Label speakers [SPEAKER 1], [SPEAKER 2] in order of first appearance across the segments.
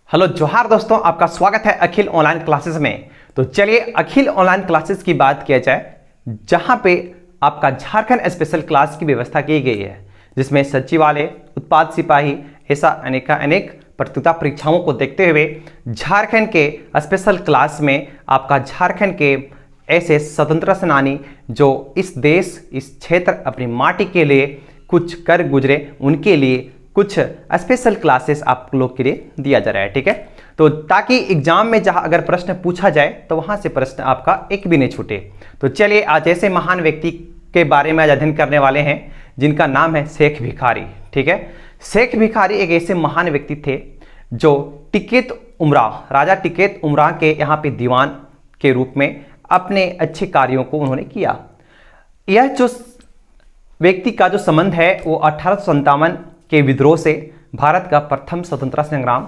[SPEAKER 1] Hello जोहार दोस्तों, आपका स्वागत है अखिल ऑनलाइन क्लासेस में। तो चलिए अखिल ऑनलाइन क्लासेस की बात किया जाए, जहां पे आपका झारखंड स्पेशल क्लास की व्यवस्था की गई है, जिसमें सचिवालय, उत्पाद सिपाही, ऐसा अनेक प्रतियोगिता परीक्षाओं को देखते हुए झारखंड के स्पेशल क्लास में आपका झारखंड के ऐसे स्वतंत्रता सेनानी जो इस देश, इस क्षेत्र, अपनी माटी के लिए कुछ कर गुजरे, उनके लिए कुछ स्पेशल क्लासेस आप लोग के लिए दिया जा रहा है। ठीक है, तो ताकि एग्जाम में जहां अगर प्रश्न पूछा जाए तो वहां से प्रश्न आपका एक भी नहीं छूटे। तो चलिए आज ऐसे महान व्यक्ति के बारे में आज अध्ययन करने वाले हैं जिनका नाम है शेख भिखारी। ठीक है, शेख भिखारी एक ऐसे महान व्यक्ति थे जो टिकैत उमराव, राजा टिकैत उमराव के यहाँ पे दीवान के रूप में अपने अच्छे कार्यों को उन्होंने किया। यह जो व्यक्ति का जो संबंध है वो 1857 के विद्रोह से, भारत का प्रथम स्वतंत्रता संग्राम,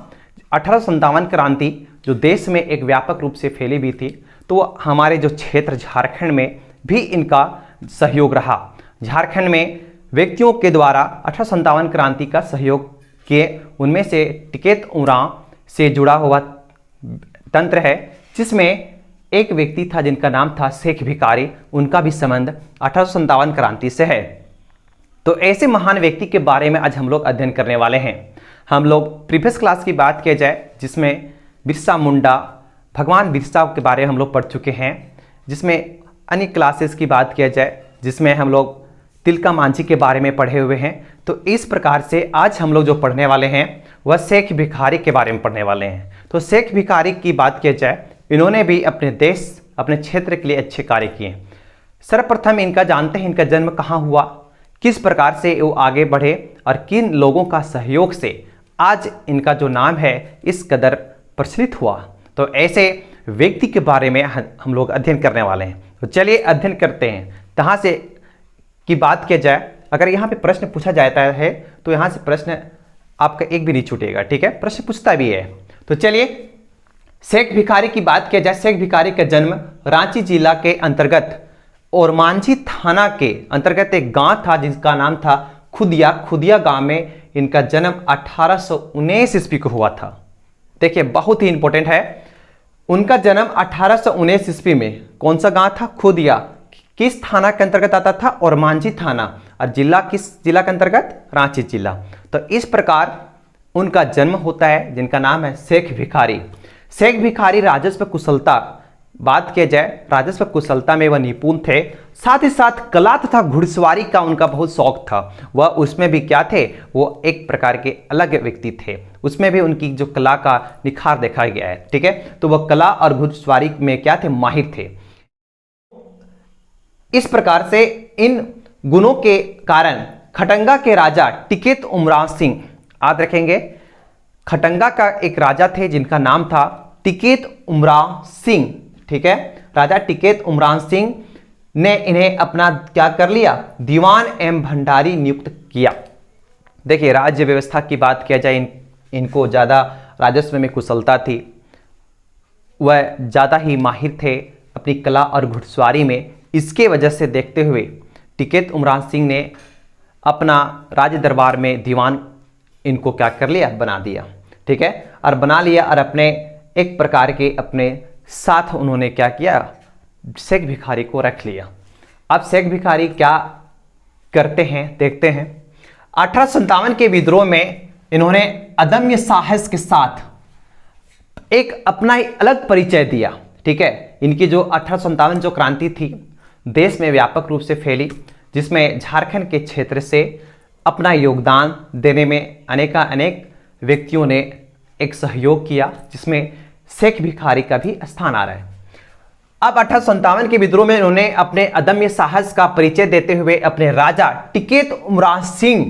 [SPEAKER 1] 1857 क्रांति जो देश में एक व्यापक रूप से फैली भी थी, तो हमारे जो क्षेत्र झारखंड में भी इनका सहयोग रहा। झारखंड में व्यक्तियों के द्वारा 1857 क्रांति का सहयोग किए, उनमें से टिकैत उमराव से जुड़ा हुआ तंत्र है, जिसमें एक व्यक्ति था जिनका नाम था शेख भिखारी। उनका भी संबंध 1857 क्रांति से है। तो ऐसे महान व्यक्ति के बारे में आज हम लोग अध्ययन करने वाले हैं। हम लोग प्रीवियस क्लास की बात किया जाए जिसमें बिरसा मुंडा, भगवान बिरसा के बारे में हम लोग पढ़ चुके हैं, जिसमें अन्य क्लासेस की बात किया जाए जिसमें हम लोग तिलका मांझी के बारे में पढ़े हुए हैं। तो इस प्रकार से आज हम लोग जो पढ़ने वाले हैं वह शेख भिखारी के बारे में पढ़ने वाले हैं। तो शेख भिखारी की बात किया जाए, इन्होंने भी अपने देश, अपने क्षेत्र के लिए अच्छे कार्य किए। सर्वप्रथम इनका जानते हैं इनका जन्म कहाँ हुआ, किस प्रकार से वो आगे बढ़े और किन लोगों का सहयोग से आज इनका जो नाम है इस कदर प्रचलित हुआ। तो ऐसे व्यक्ति के बारे में हम लोग अध्ययन करने वाले हैं। तो चलिए अध्ययन करते हैं। कहाँ से की बात किया जाए, अगर यहाँ पे प्रश्न पूछा जाता है तो यहाँ से प्रश्न आपका एक भी नहीं छूटेगा। ठीक है, प्रश्न पूछता भी है। तो चलिए शेख भिखारी की बात किया जाए। शेख भिखारी का जन्म रांची जिला के अंतर्गत और मांझी थाना के अंतर्गत एक गांव था जिसका नाम था खुदिया गांव में इनका जन्म 1819 ईस्वी को हुआ था। देखिए बहुत ही इंपॉर्टेंट है, उनका जन्म 1819 ईस्वी में कौन सा गांव था? खुदिया। किस थाना के अंतर्गत आता था? और मांझी थाना। और जिला किस जिला के अंतर्गत? रांची जिला। तो इस प्रकार उनका जन्म होता है जिनका नाम है शेख भिखारी। शेख भिखारी राजस्व कुशलता, बात किया जाए राजस्व कुशलता में वह निपुण थे, साथ ही साथ कला तथा घुड़सवारी का उनका बहुत शौक था। वह उसमें भी क्या थे, वो एक प्रकार के अलग व्यक्ति थे, उसमें भी उनकी जो कला का निखार देखा गया है। ठीक है, तो वह कला और घुड़सवारी में क्या थे, माहिर थे। इस प्रकार से इन गुणों के कारण खटंगा के राजा टिकैत उमराव सिंह, याद रखेंगे, खटंगा का एक राजा थे जिनका नाम था टिकैत उमराव सिंह। ठीक है, राजा टिकैत उमराव सिंह ने इन्हें अपना क्या कर लिया, दीवान एवं भंडारी नियुक्त किया। देखिए राज्य व्यवस्था की बात किया जाए, इनको ज़्यादा राजस्व में कुशलता थी, वह ज़्यादा ही माहिर थे अपनी कला और घुड़सवारी में। इसके वजह से देखते हुए टिकैत उमराव सिंह ने अपना राज्य दरबार में दीवान इनको क्या कर लिया, बना दिया। ठीक है, और बना लिया और अपने एक प्रकार के अपने साथ उन्होंने क्या किया, शेख भिखारी को रख लिया। अब शेख भिखारी क्या करते हैं देखते हैं। 1857 के विद्रोह में इन्होंने अदम्य साहस के साथ एक अपना ही अलग परिचय दिया। ठीक है, इनकी जो 1857 जो क्रांति थी देश में व्यापक रूप से फैली, जिसमें झारखंड के क्षेत्र से अपना योगदान देने में अनेक व्यक्तियों ने एक सहयोग किया, जिसमें शेख भिखारी का भी स्थान आ रहा है। अब 1857 के विद्रोह में उन्होंने अपने अदम्य साहस का परिचय देते हुए अपने राजा टिकैत उमराव सिंह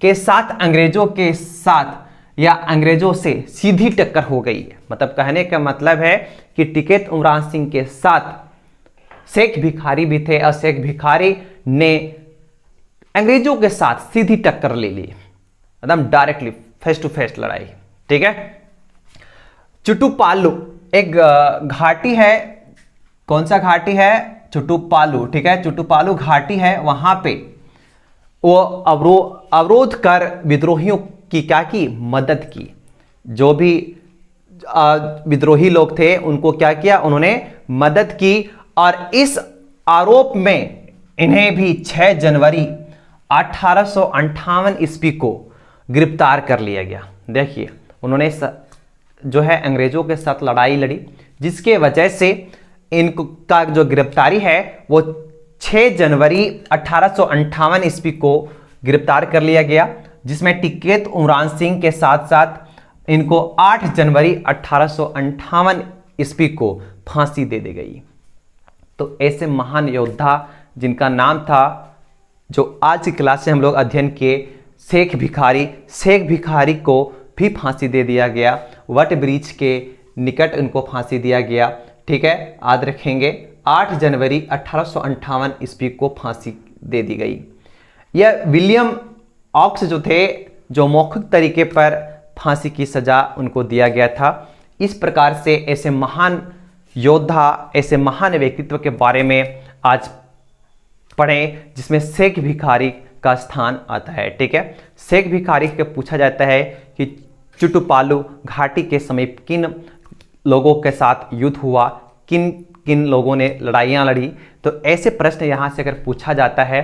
[SPEAKER 1] के साथ अंग्रेजों के साथ या अंग्रेजों से सीधी टक्कर हो गई। मतलब कहने का मतलब है कि टिकैत उमराव सिंह के साथ शेख भिखारी भी थे और शेख भिखारी ने अंग्रेजों के साथ सीधी टक्कर ले ली, एकदम डायरेक्टली फेस टू फेस लड़ाई। ठीक है, चुटुपालू एक घाटी है, कौन सा घाटी है? चुटुपालू। ठीक है, चुटुपालू घाटी है, वहां पे वो अवरोध कर विद्रोहियों की क्या की, मदद की। जो भी विद्रोही लोग थे उनको क्या किया, उन्होंने मदद की और इस आरोप में इन्हें भी 6 जनवरी 1858 ईस्वी को गिरफ्तार कर लिया गया। देखिए उन्होंने जो है अंग्रेजों के साथ लड़ाई लड़ी, जिसके वजह से इनका जो गिरफ्तारी है वो 6 जनवरी 1858 ईस्वी को गिरफ्तार कर लिया गया, जिसमें टिकैत उमरान सिंह के साथ साथ इनको 8 जनवरी 1858 ईस्वी को फांसी दे दी गई। तो ऐसे महान योद्धा जिनका नाम था, जो आज की क्लास से हम लोग अध्ययन किए, शेख भिखारी को भी फांसी दे दिया गया। वट ब्रिज के निकट उनको फांसी दिया गया। ठीक है, याद रखेंगे 8 जनवरी 1858 ईस्वी को फांसी दे दी गई। यह विलियम ऑक्स जो थे, जो मौखिक तरीके पर फांसी की सजा उनको दिया गया था। इस प्रकार से ऐसे महान योद्धा, ऐसे महान व्यक्तित्व के बारे में आज पढ़ें, जिसमें शेख भिखारी का स्थान आता है। ठीक है, शेख भिखारी के पूछा जाता है कि चुटुपालू घाटी के समीप किन लोगों के साथ युद्ध हुआ, किन किन लोगों ने लड़ाइयाँ लड़ी। तो ऐसे प्रश्न यहाँ से अगर पूछा जाता है